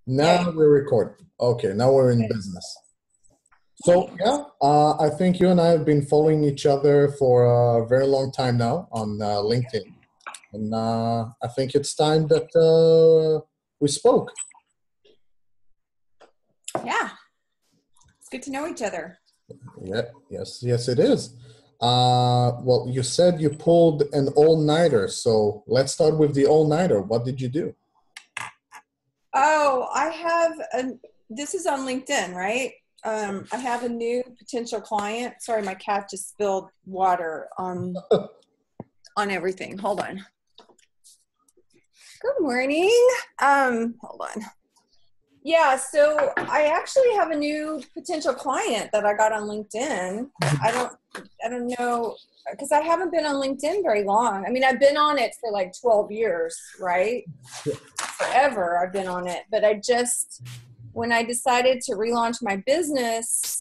Now Yeah. we're recording. Okay, now we're in business. So Thanks. yeah, I think you and I have been following each other for a very long time now on LinkedIn, and I think it's time that we spoke. Yeah. It's good to know each other. Yeah, yes, it is. Well, you said you pulled an all-nighter, so let's start with the all-nighter. What did you do? Oh, this is on LinkedIn, right? I have a new potential client. Sorry, my cat just spilled water on everything. Hold on. Good morning. Hold on. Yeah, so I actually have a new potential client that I got on LinkedIn. I don't know because I haven't been on LinkedIn very long. I mean, I've been on it for like 12 years, right? Forever I've been on it, but when I decided to relaunch my business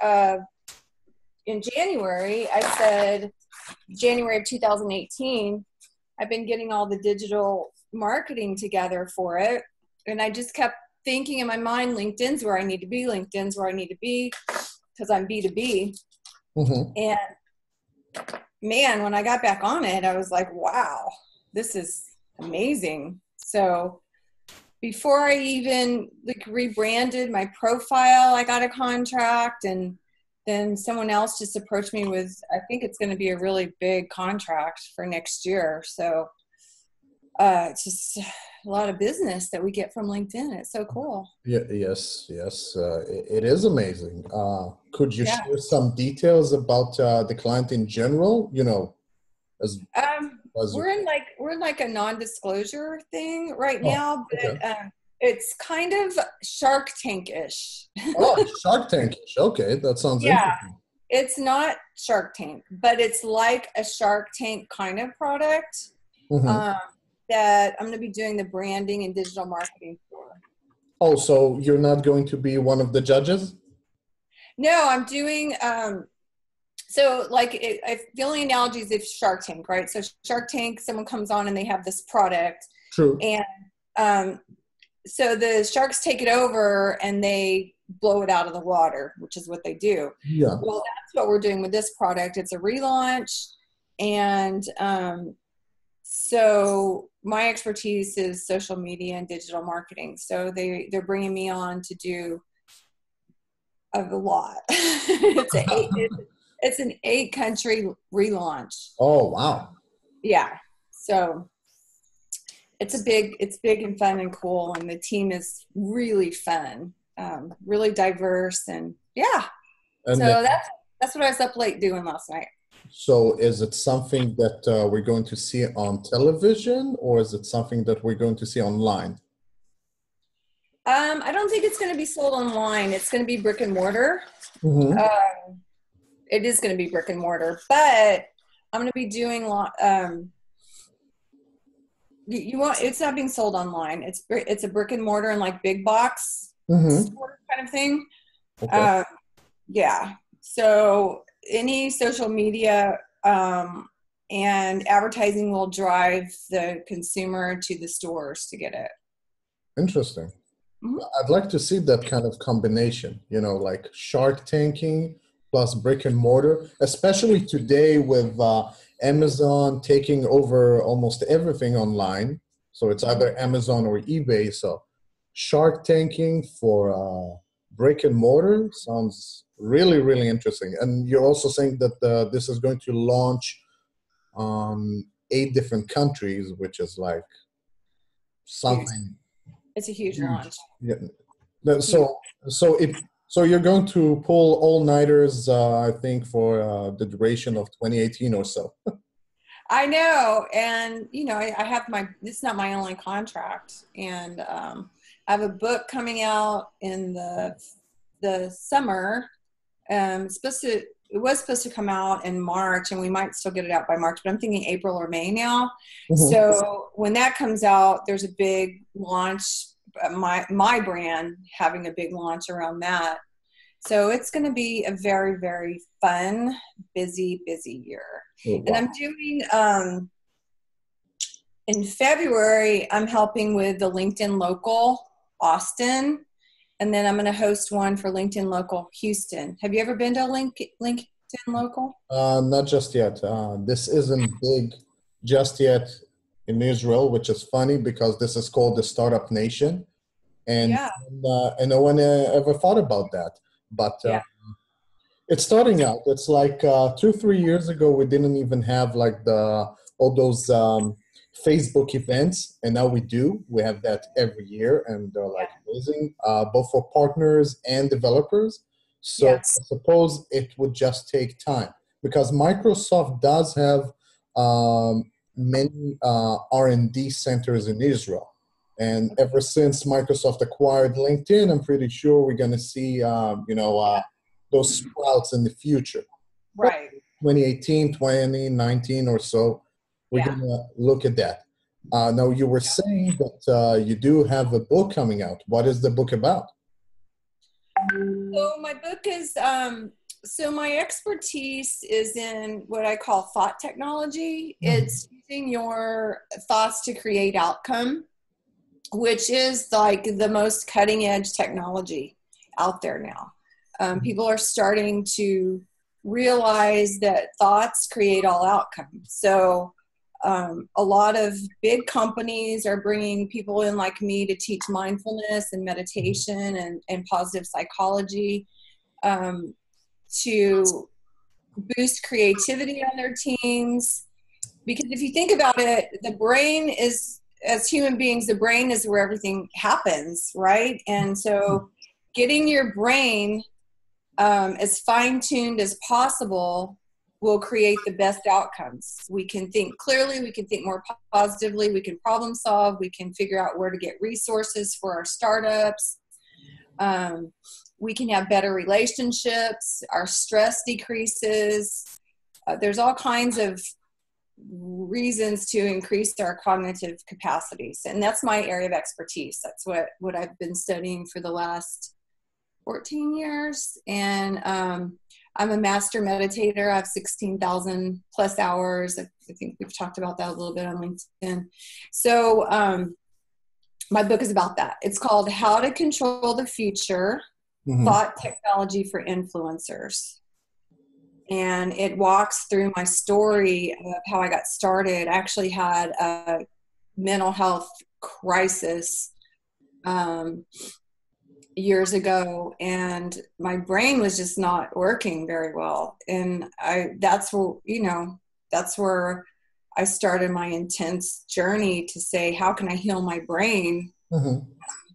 in January, I said January of 2018, I've been getting all the digital marketing together for it. And I just kept thinking in my mind, LinkedIn's where I need to be. LinkedIn's where I need to be because I'm B2B. Mm-hmm. And man, when I got back on it, I was like, wow, this is amazing. So before I even rebranded my profile, I got a contract, and then someone else just approached me with, I think it's going to be a really big contract for next year. So it's just a lot of business that we get from LinkedIn. It's so cool. Yeah, yes. It is amazing. Could you Yeah. share some details about the client in general? As as you We're in like a non-disclosure thing right oh, now, okay. but it's kind of Shark Tank-ish. Oh, Shark Tank. Okay, that sounds Yeah. interesting. It's not Shark Tank, but it's like a Shark Tank kind of product Hmm. um, that I'm going to be doing the branding and digital marketing for. Oh, so you're not going to be one of the judges? No, I'm doing so like the only analogy is if Shark Tank, right? So Shark Tank, someone comes on and they have this product, True. and um, so the sharks take it over and they blow it out of the water, which is what they do. Yeah. Well, that's what we're doing with this product. It's a relaunch, and so my expertise is social media and digital marketing. So they're bringing me on to do a lot. It's an 8 country relaunch. Oh, wow. Yeah. So it's big and fun and cool, and the team is really fun, really diverse, and yeah. And So that's what I was up late doing last night. so is it something that we're going to see on television, or is it something that we're going to see online? I don't think it's going to be sold online. It's going to be brick and mortar. Hmm. It is going to be brick and mortar, but I'm going to be doing you want it's not being sold online. It's a brick and mortar and like big box Hmm. store kind of thing. Okay. Uh, yeah. So any social media and advertising will drive the consumer to the stores to get it. Interesting. Mhm. I'd like to see that kind of combination, like Shark Tanking plus brick and mortar, especially today with Amazon taking over almost everything online. So it's either Amazon or eBay. So Shark Tanking for brick and mortar sounds really, really interesting. And you're also saying that this is going to launch on 8 different countries, which is like Huge. something It's a huge huge. launch. Yeah. Huge. So you're going to pull all-nighters, I think, for the duration of 2018 or so. I know, and I have it's not my only contract, and I have a book coming out in the summer. It was supposed to come out in March, and we might still get it out by March, but I'm thinking April or May now. Mhm. So when that comes out, there's a big launch. My brand having a big launch around that. So it's going to be a very, very fun, busy year. Oh, And I'm wow. doing in February, I'm helping with the LinkedIn Local Austin. And then I'm going to host one for LinkedIn Local Houston. Have you ever been to LinkedIn Local? Not just yet. This isn't big just yet in Israel, which is funny because this is called the Startup Nation. And, Yeah. and no one ever thought about that. But Yeah. it's starting out. It's like 2-3 years ago, we didn't even have like all those Facebook events, and now we do. We have that every year, and they're like amazing, both for partners and developers. So Yes. I suppose it would just take time because Microsoft does have many R&D centers in Israel. And ever since Microsoft acquired LinkedIn, I'm pretty sure we're going to see, those sprouts in the future. Right. 2018, 2019 or so, we're going to look at that. Now, you were saying that you do have a book coming out. What is the book about? So my book is, so my expertise is in what I call thought technology. It's using your thoughts to create outcome, which is like the most cutting edge technology out there now. People are starting to realize that thoughts create all outcomes. So a lot of big companies are bringing people in like me to teach mindfulness and meditation and positive psychology to boost creativity on their teams. Because if you think about it, the brain is, as human beings, the brain is where everything happens, right? And so getting your brain as fine-tuned as possible will create the best outcomes. We can think clearly, we can think more positively, we can problem solve, we can figure out where to get resources for our startups. We can have better relationships, our stress decreases. There's all kinds of reasons to increase our cognitive capacities. And that's my area of expertise. That's what I've been studying for the last 14 years. And I'm a master meditator. I have 16,000 plus hours. I think we've talked about that a little bit on LinkedIn. So my book is about that. It's called How to Control the Future, Thought Technology for Influencers. And it walks through my story of how I got started. I actually had a mental health crisis years ago, and my brain was just not working very well. And that's where I started my intense journey to say, how can I heal my brain?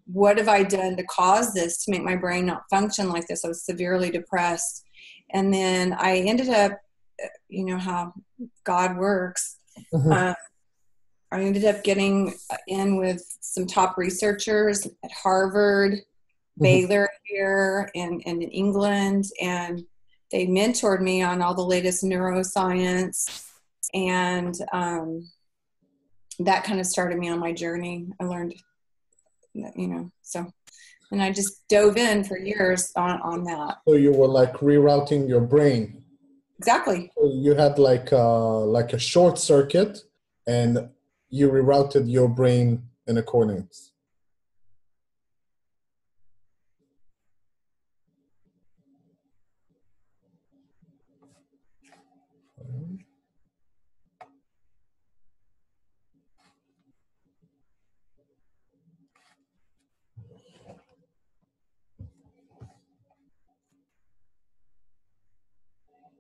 What have I done to cause this, to make my brain not function like this? I was severely depressed. And then I ended up, you know how God works. I ended up getting in with some top researchers at Harvard, Baylor here, and in England. And they mentored me on all the latest neuroscience. And that kind of started me on my journey. I learned, and I just dove in for years on that. So you were like rerouting your brain. Exactly. So you had like a short circuit, and you rerouted your brain in accordance.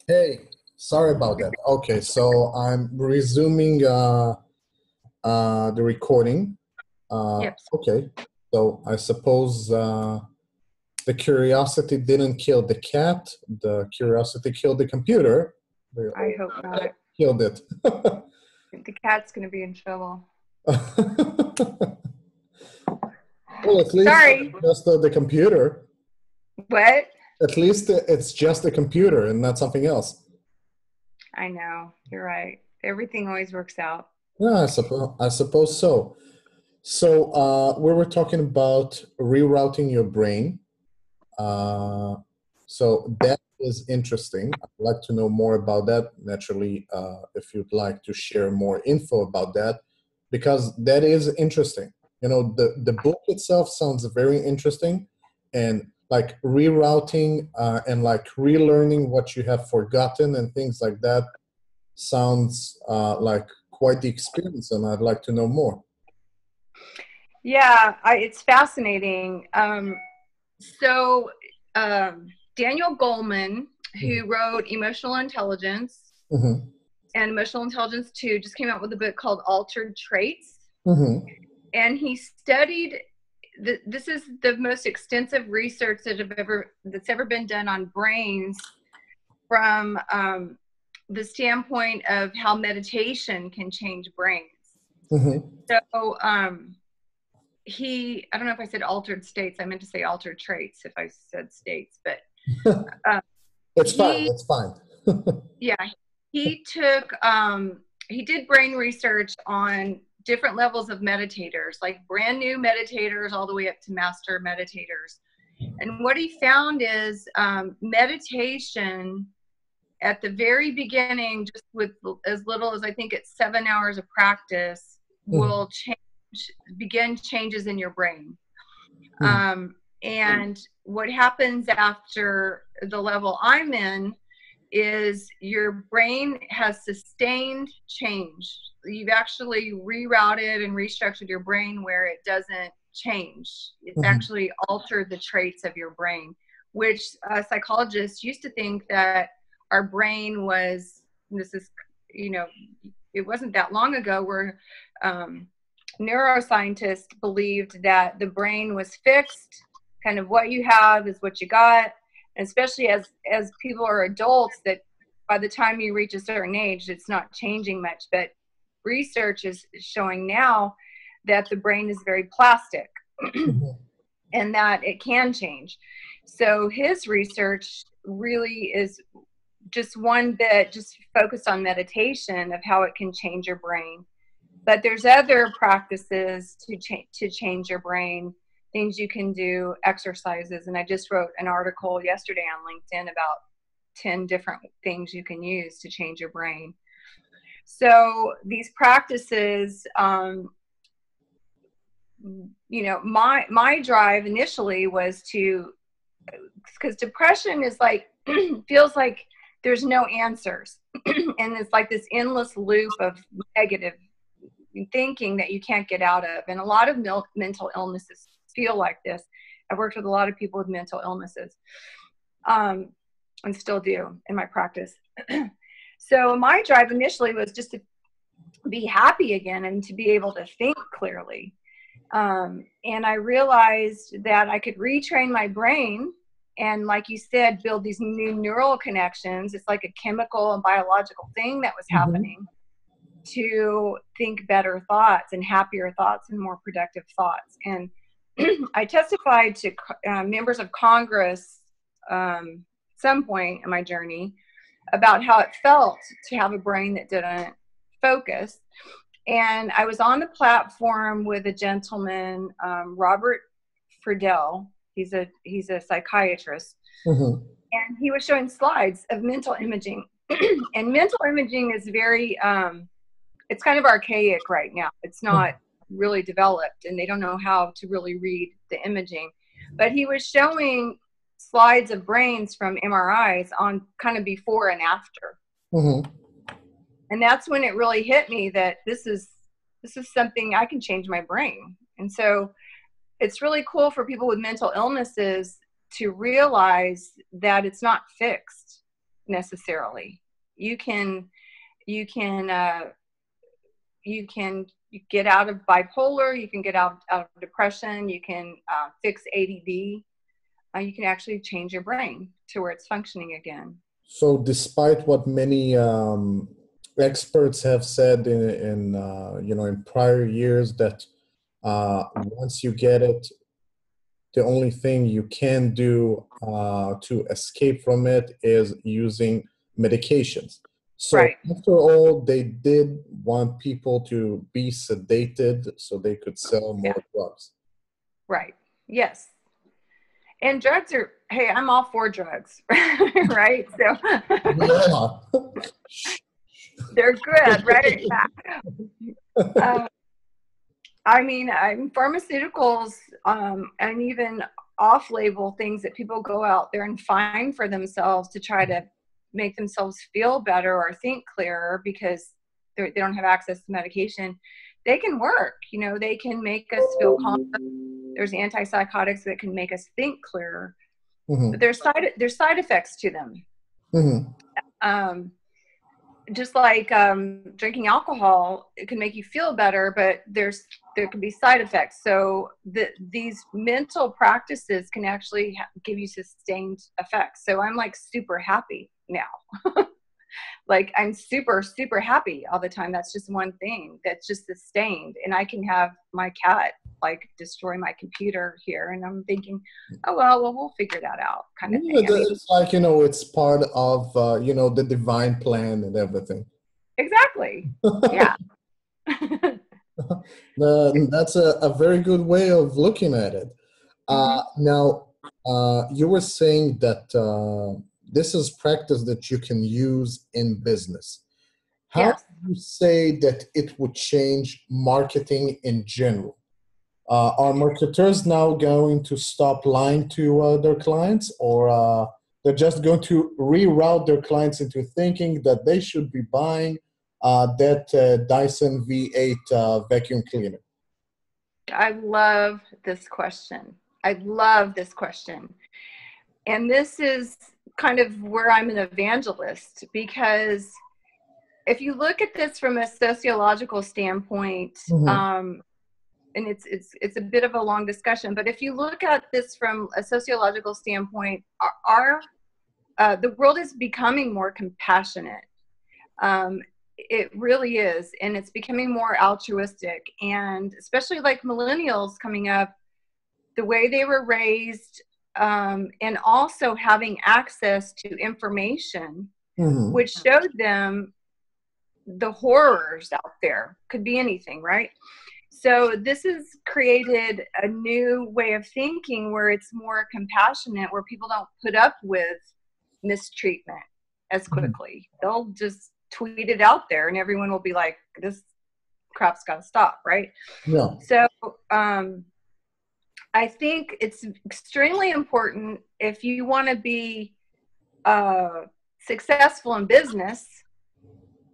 Hey, sorry about that. Okay, so I'm resuming the recording. Yep. Okay, so I suppose the curiosity didn't kill the cat. The curiosity killed the computer. I hope not. Killed it. The cat's going to be in trouble. Well, at least Sorry. just the computer. What? At least it's just a computer and not something else. I know. You're right. Everything always works out. Yeah, I suppose so. So we were talking about rerouting your brain. So that is interesting. I'd like to know more about that. Naturally, if you'd like to share more info about that, because that is interesting. You know, the book itself sounds very interesting. and like rerouting and like relearning what you have forgotten and things like that sounds like quite the experience, and I'd like to know more. Yeah, it's fascinating. So Daniel Goleman, who wrote Emotional Intelligence Mm-hmm. and Emotional Intelligence 2, just came out with a book called Altered Traits. Mm-hmm. And he studied, this is the most extensive research that's ever been done on brains from the standpoint of how meditation can change brains. Mm-hmm. So I don't know if I said altered states. I meant to say altered traits if I said states, but It's fine. It's fine. yeah, he took, he did brain research on different levels of meditators, like brand new meditators all the way up to master meditators. And what he found is meditation at the very beginning, just with as little as I think it's 7 hours of practice, will begin changes in your brain. And what happens after the level I'm in is your brain has sustained change. You've actually rerouted and restructured your brain where it doesn't change. It's actually altered the traits of your brain, which psychologists used to think that our brain was, this is, you know, it wasn't that long ago where neuroscientists believed that the brain was fixed, kind of what you have is what you got. And especially as people are adults, that by the time you reach a certain age, it's not changing much. But research is showing now that the brain is very plastic and that it can change. So his research really is just one bit just focused on meditation of how it can change your brain. But there's other practices to change your brain, things you can do, exercises. And I just wrote an article yesterday on LinkedIn about 10 different things you can use to change your brain. So these practices, you know, my drive initially was to, because depression is like, feels like there's no answers. And it's like this endless loop of negative thinking that you can't get out of. And a lot of mental illnesses feel like this. I've worked with a lot of people with mental illnesses, and still do in my practice. So my drive initially was just to be happy again and to be able to think clearly. And I realized that I could retrain my brain and, like you said, build these new neural connections. It's like a chemical and biological thing that was happening to think better thoughts and happier thoughts and more productive thoughts. And I testified to members of Congress some point in my journey about how it felt to have a brain that didn't focus. And I was on the platform with a gentleman, Robert Friedel. He's a psychiatrist. And he was showing slides of mental imaging. And mental imaging is very, it's kind of archaic right now. It's not really developed, and they don't know how to really read the imaging. But he was showing slides of brains from MRIs on kind of before and after. And that's when it really hit me that this is something I can change my brain. And so it's really cool for people with mental illnesses to realize that it's not fixed necessarily. You can get out of bipolar, you can get out of depression, you can fix ADD, you can actually change your brain to where it's functioning again. So despite what many experts have said in prior years, that once you get it, the only thing you can do to escape from it is using medications. So after all, they did want people to be sedated so they could sell more drugs. Right. Yes. And drugs are, hey, I'm all for drugs, right? So they're good, right? I mean, pharmaceuticals and even off-label things that people go out there and find for themselves to try to make themselves feel better or think clearer because they don't have access to medication, they can work. You know, they can make us feel calm. There's antipsychotics that can make us think clearer. But there's side effects to them. Just like drinking alcohol, it can make you feel better, but there can be side effects. So these mental practices can actually give you sustained effects. So I'm like super happy now. Like I'm super, super happy all the time. That's just one thing that's just sustained. And I can have my cat like destroy my computer here. And I'm thinking, oh, well, we'll figure that out kind of thing. I mean, it's like, you know, it's part of, you know, the divine plan and everything. Exactly. Yeah. That's a very good way of looking at it. Now, you were saying that this is practice that you can use in business. How Yes. do you say that it would change marketing in general? Are marketers now going to stop lying to their clients, or they're just going to reroute their clients into thinking that they should be buying that Dyson V8 vacuum cleaner? I love this question. And this is kind of where I'm an evangelist, because if you look at this from a sociological standpoint, and it's a bit of a long discussion, but if you look at this from a sociological standpoint, the world is becoming more compassionate. It really is, and it's becoming more altruistic. And especially like millennials coming up, the way they were raised, and also having access to information, which showed them the horrors out there. Could be anything, right? So this has created a new way of thinking where it's more compassionate, where people don't put up with mistreatment as quickly. They'll just tweet it out there and everyone will be like, this crap's got to stop, right? Yeah. So I think it's extremely important, if you want to be successful in business,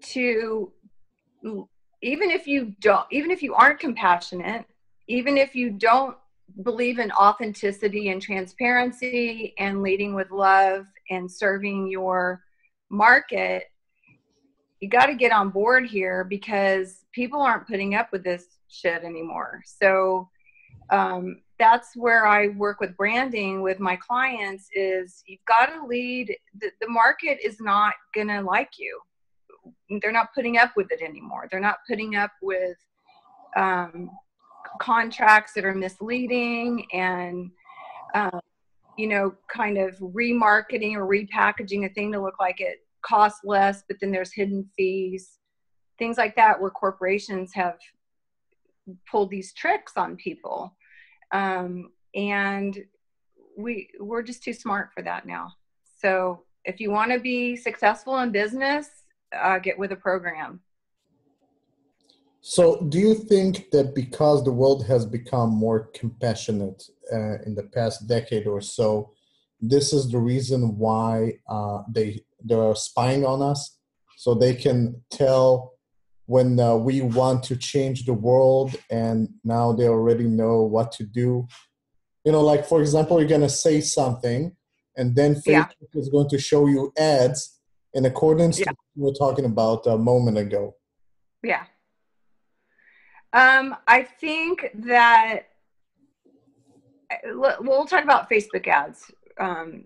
to, even if you aren't compassionate, even if you don't believe in authenticity and transparency and leading with love and serving your market, you got to get on board here, because people aren't putting up with this shit anymore. So that's where I work with branding with my clients, is you've got to lead. The market is not going to like you. They're not putting up with it anymore. They're not putting up with contracts that are misleading and, you know, kind of remarketing or repackaging a thing to look like it costs less, but then there's hidden fees, things like that, where corporations have pulled these tricks on people. And we're just too smart for that now. So if you want to be successful in business, get with a program. So do you think that because the world has become more compassionate in the past decade or so, this is the reason why they're spying on us? So they can tell when we want to change the world, and now they already know what to do. You know, like, for example, you're going to say something, and then Facebook is going to show you ads in accordance to what we were talking about a moment ago. Yeah. I think that we'll talk about Facebook ads.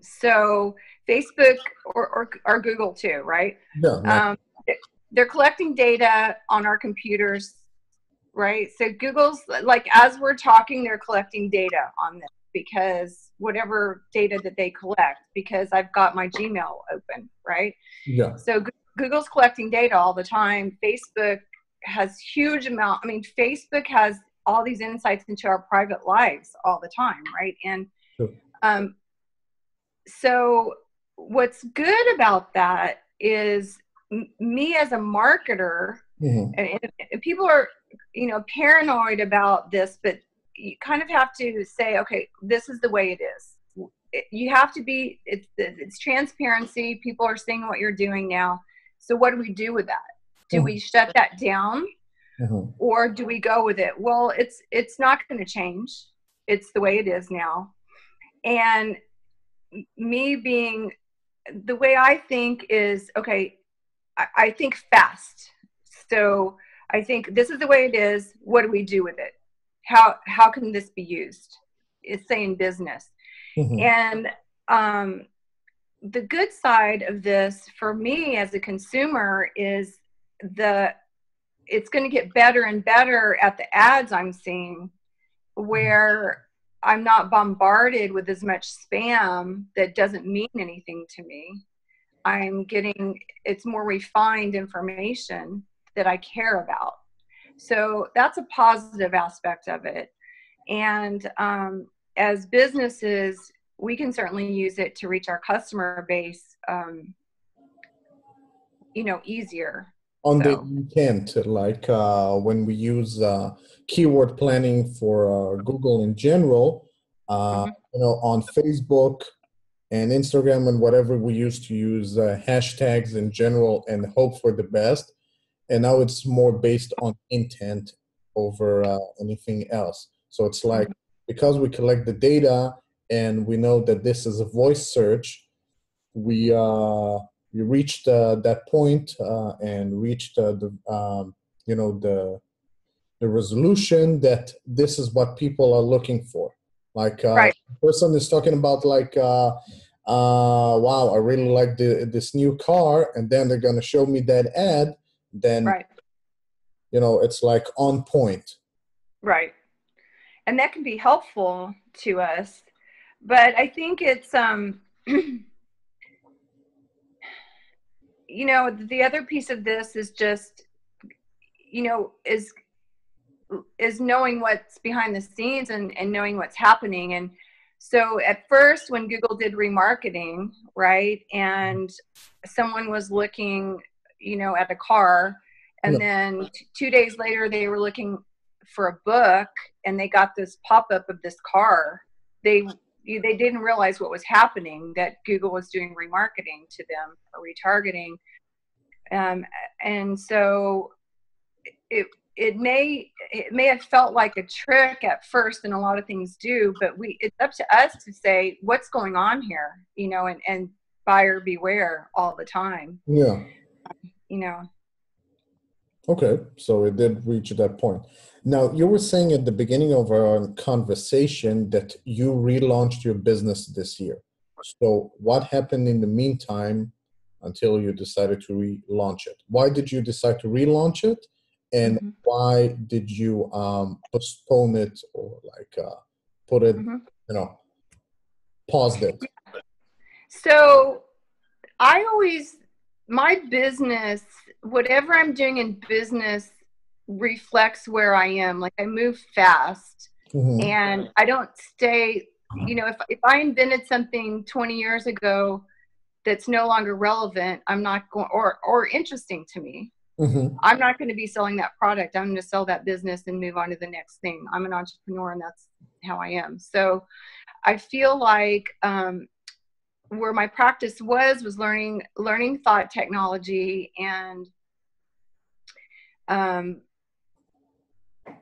So Facebook or Google too, right? Yeah. They're collecting data on our computers, right? So Google's, like, as we're talking, they're collecting data on this, because whatever data that they collect, because I've got my Gmail open, right? Yeah. So Google's collecting data all the time. Facebook has huge amount. I mean, Facebook has all these insights into our private lives all the time, right? And so what's good about that is me as a marketer, and people are, you know, paranoid about this, but you kind of have to say, okay, this is the way it is. You have to be, it's transparency. People are seeing what you're doing now. So what do we do with that? Do we shut that down, or do we go with it? Well, it's not going to change. It's the way it is now. And me being, the way I think is, okay, I think fast. So I think this is the way it is. What do we do with it? How can this be used? It's saying business. And the good side of this for me as a consumer is it's going to get better and better at the ads I'm seeing, where I'm not bombarded with as much spam that doesn't mean anything to me. I'm getting, it's more refined information that I care about. So that's a positive aspect of it. And as businesses, we can certainly use it to reach our customer base, easier. On the intent, like when we use keyword planning for Google in general, on Facebook and Instagram and whatever, we used to use hashtags in general and hope for the best. And now it's more based on intent over anything else. So it's like, because we collect the data and we know that this is a voice search, we reached that point and reached the resolution that this is what people are looking for. Like the person is talking about like, wow, I really like this new car, and then they're going to show me that ad, then, it's like on point. Right. And that can be helpful to us. But I think it's, the other piece of this is just, is knowing what's behind the scenes and knowing what's happening. And so at first when Google did remarketing, right, and someone was looking, at a car, and then 2 days later they were looking for a book and they got this pop-up of this car, they didn't realize what was happening, that Google was doing remarketing to them or retargeting. And so it may have felt like a trick at first, and a lot of things do, but it's up to us to say what's going on here, and buyer beware all the time. Yeah. Okay, so it did reach that point. Now, you were saying at the beginning of our conversation that you relaunched your business this year. So what happened in the meantime until you decided to relaunch it? Why did you decide to relaunch it? And why did you postpone it, or like put it, paused it? So my business, whatever I'm doing in business reflects where I am. Like I move fast and I don't stay, if I invented something 20 years ago that's no longer relevant, I'm not going, or interesting to me, I'm not going to be selling that product. I'm going to sell that business and move on to the next thing. I'm an entrepreneur, and that's how I am. So I feel like where my practice was learning thought technology, and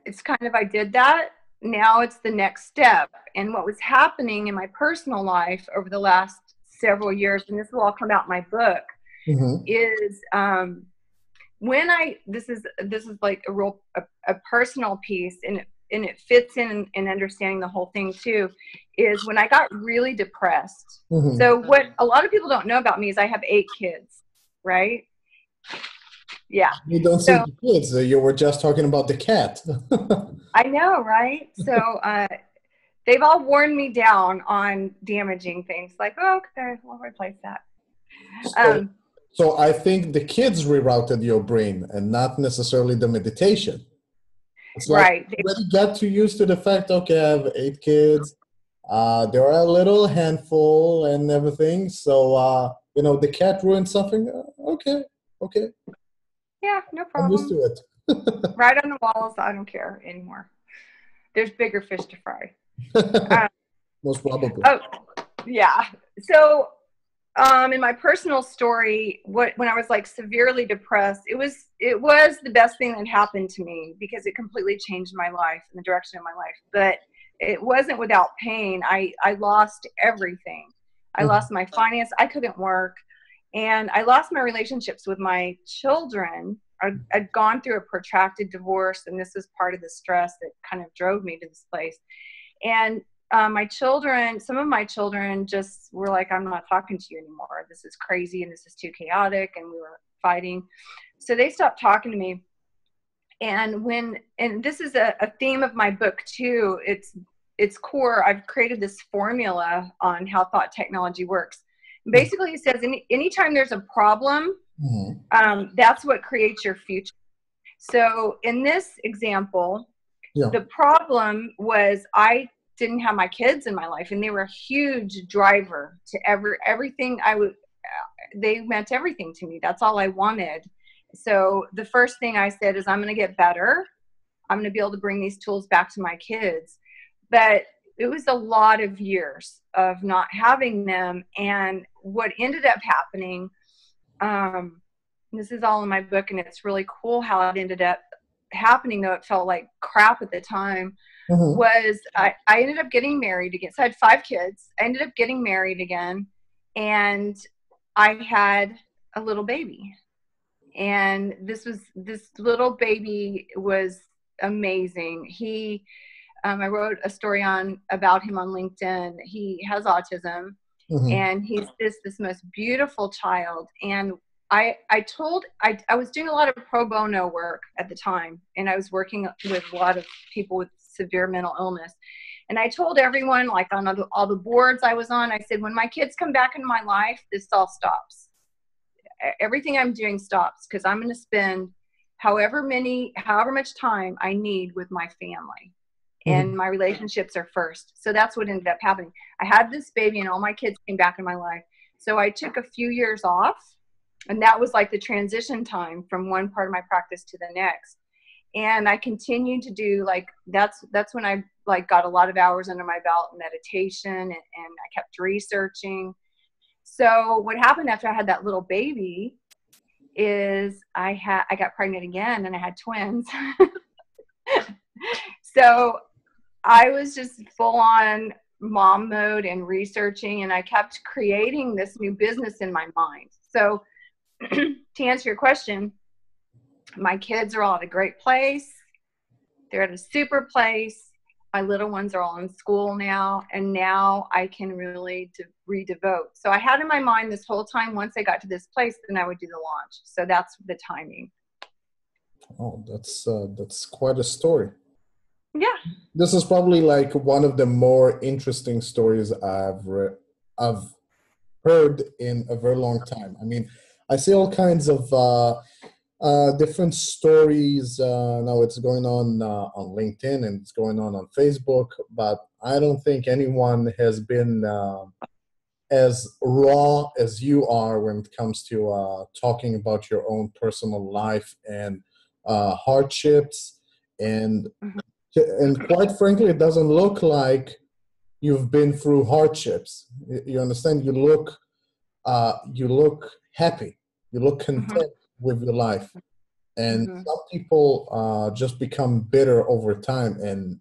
it's kind of, I did that. Now it's the next step. And what was happening in my personal life over the last several years, and this will all come out in my book, is this is like a personal piece, and it fits in understanding the whole thing too, is when I got really depressed. So what a lot of people don't know about me is I have 8 kids, right? Yeah. You don't see the kids. You were just talking about the cat. I know, right? So they've all worn me down on damaging things. Like, oh, okay, we'll replace that. So I think the kids rerouted your brain, and not necessarily the meditation. It's like you already got too used to the fact, okay, I have 8 kids. They're a little handful and everything. So, the cat ruined something. Okay. Yeah, no problem. I'm used to it. Right on the walls. I don't care anymore. there's bigger fish to fry. Um, Most probably. oh, yeah. So, in my personal story, when I was like severely depressed, it was the best thing that happened to me because it completely changed my life and the direction of my life. But it wasn't without pain. I lost everything. I lost my finance. I couldn't work, and I lost my relationships with my children. I'd gone through a protracted divorce, and this was part of the stress that kind of drove me to this place. And some of my children just were like, I'm not talking to you anymore. This is crazy and this is too chaotic. And we were fighting. So they stopped talking to me. And this is a theme of my book too. It's core. I've created this formula on how thought technology works. Basically, it says anytime there's a problem, that's what creates your future. So in this example, the problem was I didn't have my kids in my life, and they were a huge driver to everything they meant everything to me. That's all I wanted. So the first thing I said is, I'm going to get better. I'm going to be able to bring these tools back to my kids. But it was a lot of years of not having them. And what ended up happening, this is all in my book, and it's really cool how it ended up happening, though it felt like crap at the time. Was I ended up getting married again. So I had 5 kids. I ended up getting married again, and I had a little baby. And this little baby was amazing. I wrote a story about him on LinkedIn. He has autism, and he's this most beautiful child. And I was doing a lot of pro bono work at the time, and I was working with a lot of people with severe mental illness. And I told everyone, like on all the boards I was on, I said, when my kids come back into my life, this all stops. Everything I'm doing stops, because I'm going to spend however much time I need with my family. And my relationships are first. So that's what ended up happening. I had this baby, and all my kids came back in my life. So I took a few years off, and that was like the transition time from one part of my practice to the next. And I continued to do that's when I got a lot of hours under my belt in meditation, and I kept researching. So what happened after I had that little baby is I got pregnant again, and I had twins. So I was just full on mom mode and researching, and I kept creating this new business in my mind. So to answer your question, my kids are all at a great place. They're at a super place. My little ones are all in school now, and now I can really redevote. So I had in my mind this whole time, once I got to this place, then I would do the launch. So that's the timing. Oh, that's quite a story. Yeah. This is probably like one of the more interesting stories I've heard in a very long time. I mean, I see all kinds of different stories. Now it's going on LinkedIn, and it's going on Facebook, but I don't think anyone has been as raw as you are when it comes to talking about your own personal life and hardships. And quite frankly, it doesn't look like you've been through hardships. You understand? You look happy. You look content with your life. And some people just become bitter over time. And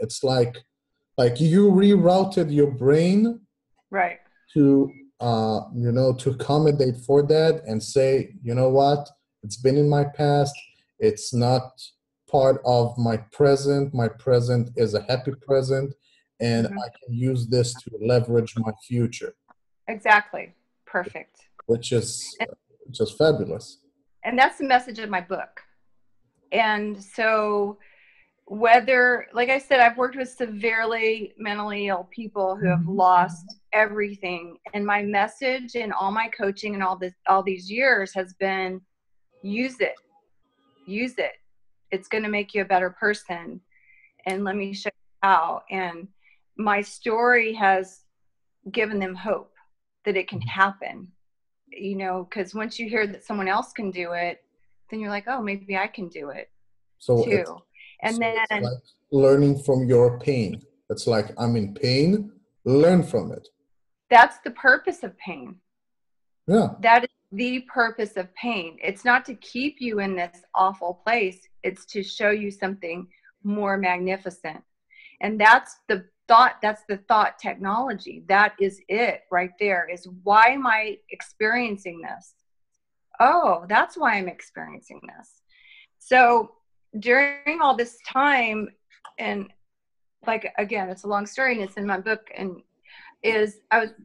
it's like you rerouted your brain, right, to to accommodate for that and say, you know what, it's been in my past. It's not part of my present. My present is a happy present, and I can use this to leverage my future. Exactly. Perfect. Which is just fabulous. And that's the message of my book. And so whether, like I said, I've worked with severely mentally ill people who have lost everything. And my message in all my coaching and all these years has been, use it. Use it. It's going to make you a better person. And let me show you how. And my story has given them hope that it can happen, because once you hear that someone else can do it, then you're like, oh, maybe I can do it too. And then learning from your pain. It's like, I'm in pain, learn from it. That's the purpose of pain. Yeah. That is the purpose of pain. It's not to keep you in this awful place. It's to show you something more magnificent. And that's the thought technology. That is it right there, is why am I experiencing this? Oh, that's why I'm experiencing this. So during all this time, and like, again, it's a long story and it's in my book, and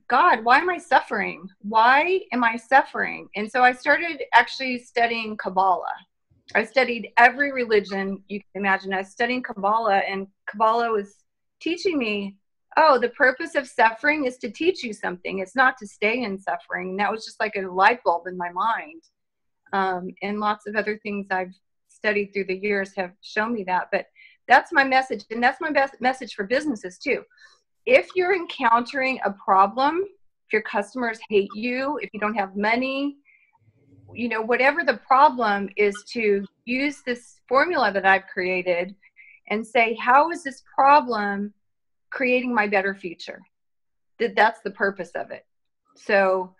God, why am I suffering? Why am I suffering? And so I started actually studying Kabbalah. I studied every religion you can imagine. I was studying Kabbalah, and Kabbalah was teaching me, oh, the purpose of suffering is to teach you something. It's not to stay in suffering. And that was just like a light bulb in my mind. And lots of other things I've studied through the years have shown me that. But that's my message. And that's my best message for businesses too. If you're encountering a problem, if your customers hate you, if you don't have money, you know, whatever the problem is, to use this formula that I've created and say, how is this problem creating my better future? That's the purpose of it. So,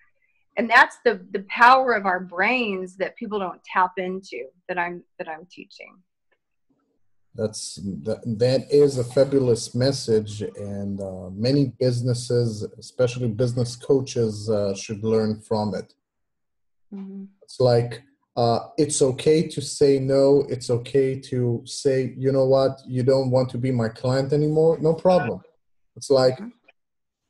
and that's the power of our brains that people don't tap into, that I'm teaching. That is a fabulous message, and many businesses, especially business coaches, should learn from it. Mm-hmm. It's like, it's okay to say no. It's okay to say, you know what, you don't want to be my client anymore. No problem. It's like,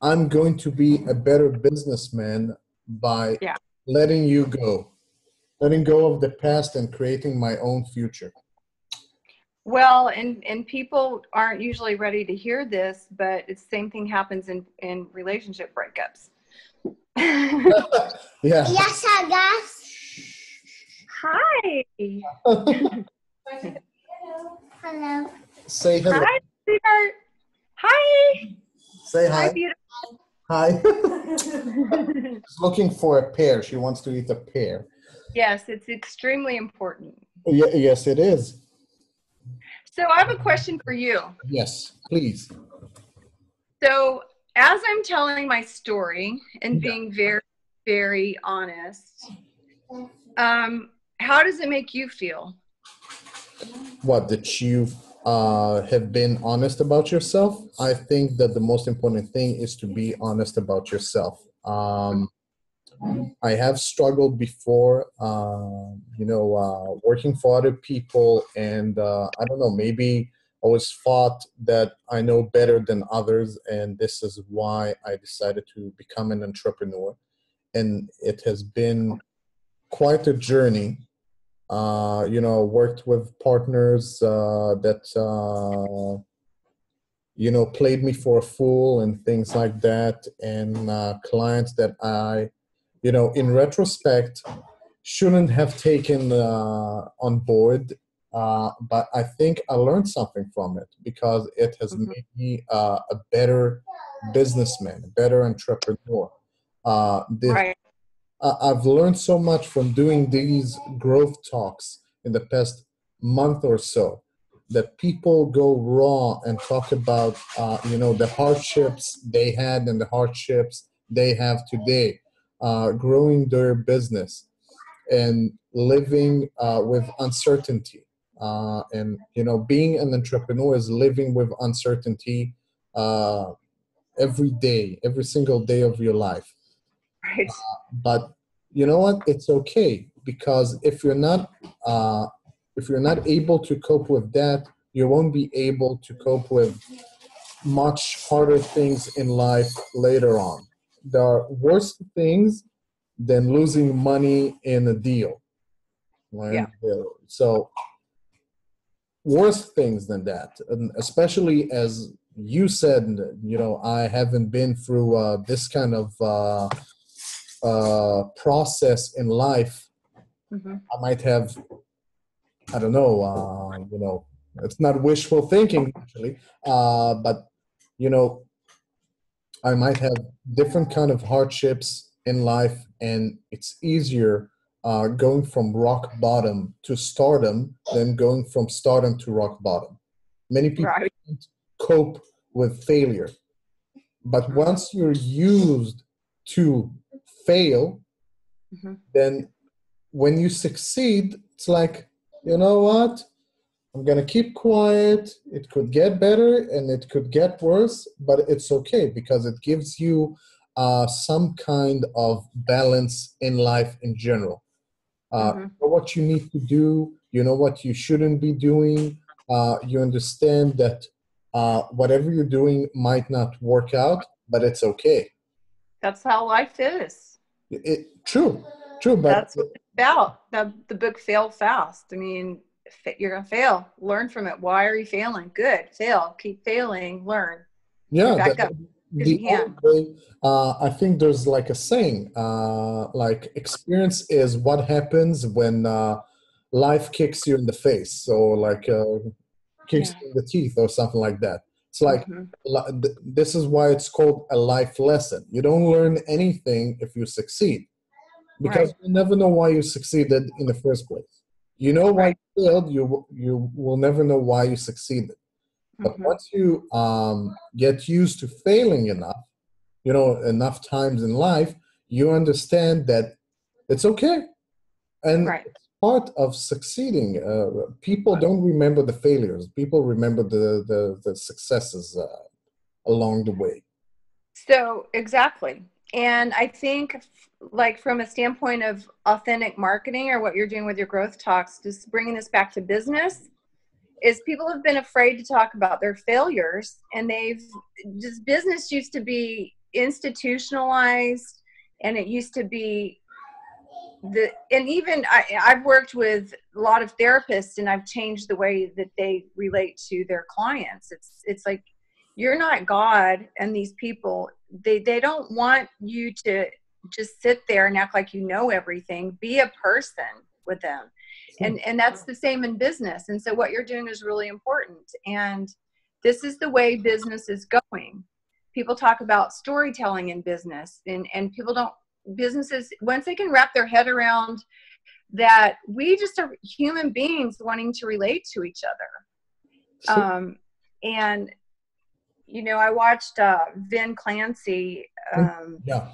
I'm going to be a better businessman by letting go of the past and creating my own future. Well, and people aren't usually ready to hear this, but it's the same thing happens in relationship breakups. Yeah. Yes, I guess. Hi. Hello. Say hello. Hi, sweetheart. Hi. Say hi. Hi, beautiful. Hi. She's looking for a pear. She wants to eat a pear. Yes, it's extremely important. Yes, it is. So I have a question for you. Yes, please. So as I'm telling my story and being very, very honest, how does it make you feel? What, that you have been honest about yourself? I think that the most important thing is to be honest about yourself. I have struggled before, working for other people, and I don't know, maybe I was thought that I know better than others, and this is why I decided to become an entrepreneur. And it has been quite a journey. Worked with partners that played me for a fool and things like that, and clients that I, in retrospect, shouldn't have taken on board. But I think I learned something from it, because it has made me a better businessman, a better entrepreneur. Right. I've learned so much from doing these growth talks in the past month or so, that people go raw and talk about, the hardships they had and the hardships they have today, growing their business and living with uncertainty. Being an entrepreneur is living with uncertainty every day, every single day of your life. Right. But you know what? It's okay, because if you're not able to cope with that, you won't be able to cope with much harder things in life later on. There are worse things than losing money in a deal. Right? Yeah. So worse things than that, and especially as you said, I haven't been through this kind of process in life. I might have, I don't know, it's not wishful thinking actually, but I might have different kind of hardships in life, and it's easier going from rock bottom to stardom than going from stardom to rock bottom. Many people Right. can't cope with failure. But once you're used to fail, Mm-hmm. then when you succeed, it's like, you know what? I'm going to keep quiet. It could get better and it could get worse, but it's okay because it gives you some kind of balance in life in general. Mm-hmm. You know what you need to do, you know what you shouldn't be doing. You understand that whatever you're doing might not work out, but it's okay. That's how life is. True, true, but That's what it's about. The book Fail Fast. I mean, you're going to fail. Learn from it. Why are you failing? Good. Fail. Keep failing. Learn. Get yeah, back up because you the can. only way, I think there's like a saying, like experience is what happens when life kicks you in the face. So like kicks Yeah. you in the teeth or something like that. It's like, Mm-hmm. this is why it's called a life lesson. You don't learn anything if you succeed because Right. you never know why you succeeded in the first place. You know why Right. you failed, you will never know why you succeeded. But Mm-hmm. once you get used to failing enough, you know, enough times in life, you understand that it's okay. And Right. it's part of succeeding. People don't remember the failures. People remember the successes along the way. So exactly. And I think like from a standpoint of authentic marketing or what you're doing with your growth talks, just bringing this back to business, is people have been afraid to talk about their failures, and they've just, business used to be institutionalized, and it used to be and even I've worked with a lot of therapists, and I've changed the way that they relate to their clients. It's like, you're not God, and these people, they don't want you to just sit there and act like you know everything. Be a person with them. And that's the same in business. And so what you're doing is really important. And this is the way business is going. People talk about storytelling in business, and people don't, businesses, once they can wrap their head around that we just are human beings wanting to relate to each other. And you know, I watched Vin Clancy. Yeah.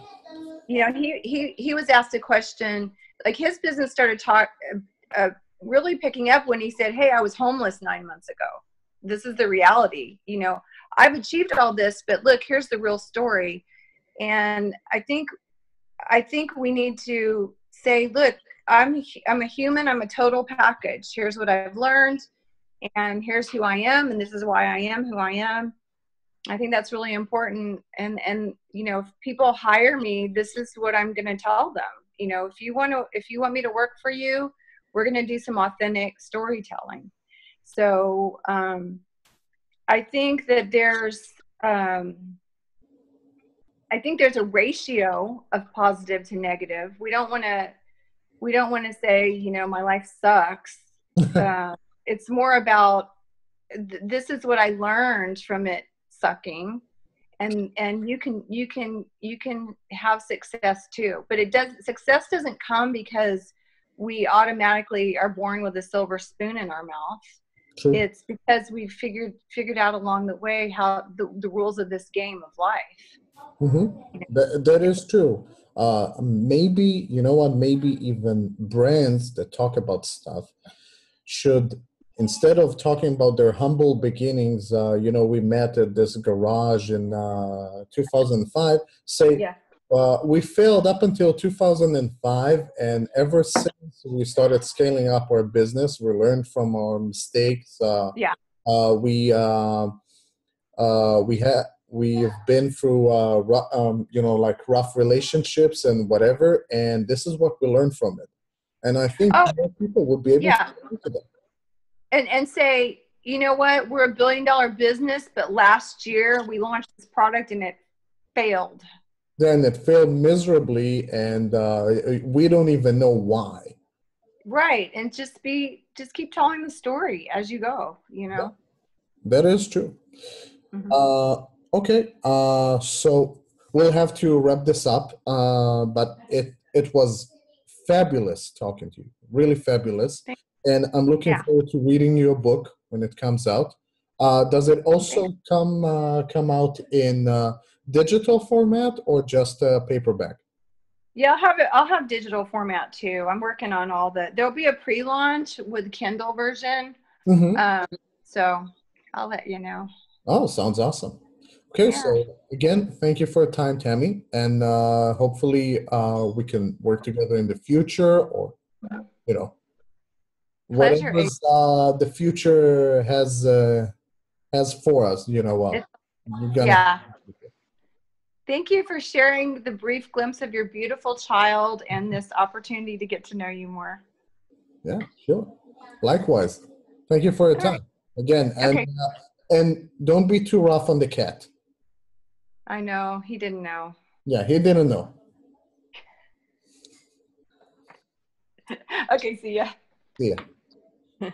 You know, he was asked a question, like his business started really picking up when he said, hey, I was homeless 9 months ago. This is the reality. You know, I've achieved all this, but look, here's the real story. And I think we need to say, look, I'm a human. I'm a total package. Here's what I've learned, and here's who I am, and this is why I am who I am. I think that's really important. And you know, if people hire me, this is what I'm going to tell them. You know, if you want me to work for you, we're going to do some authentic storytelling. So I think that there's a ratio of positive to negative. We don't want to say, you know, my life sucks. It's more about this is what I learned from it sucking, and you can have success too. But success doesn't come because we automatically are born with a silver spoon in our mouth. True. It's because we've figured out along the way how the rules of this game of life. Mm-hmm. That is true. Maybe, you know what, maybe even brands that talk about stuff should, instead of talking about their humble beginnings, you know, we met at this garage in 2005, say, Yeah. we failed up until 2005, and ever since we started scaling up our business, we learned from our mistakes. Yeah. We've been through you know, like rough relationships and whatever, and this is what we learned from it. And I think Oh, more people would be able yeah. to relate to that. And say, you know what, we're $1 billion business, but last year we launched this product and it failed. Then it failed miserably, and we don't even know why. Right. And just keep telling the story as you go, you know. That is true. Mm-hmm. Okay, so we'll have to wrap this up, but it was fabulous talking to you, really fabulous. And I'm looking Yeah. forward to reading your book when it comes out. Does it also come out in digital format or just paperback? Yeah, I'll have digital format too. I'm working on all there'll be a pre-launch with Kindle version. Mm-hmm. So I'll let you know. Oh, sounds awesome. Okay, Yeah. so again, thank you for your time, Tami, and hopefully we can work together in the future, or you know, Pleasure. whatever the future has for us. You know, It's, we're gonna. yeah. Thank you for sharing the brief glimpse of your beautiful child and this opportunity to get to know you more. Yeah, sure. Likewise. Thank you for your All time right. again, Okay. and don't be too rough on the cat. I know. He didn't know. Yeah, he didn't know. Okay, see ya. See ya.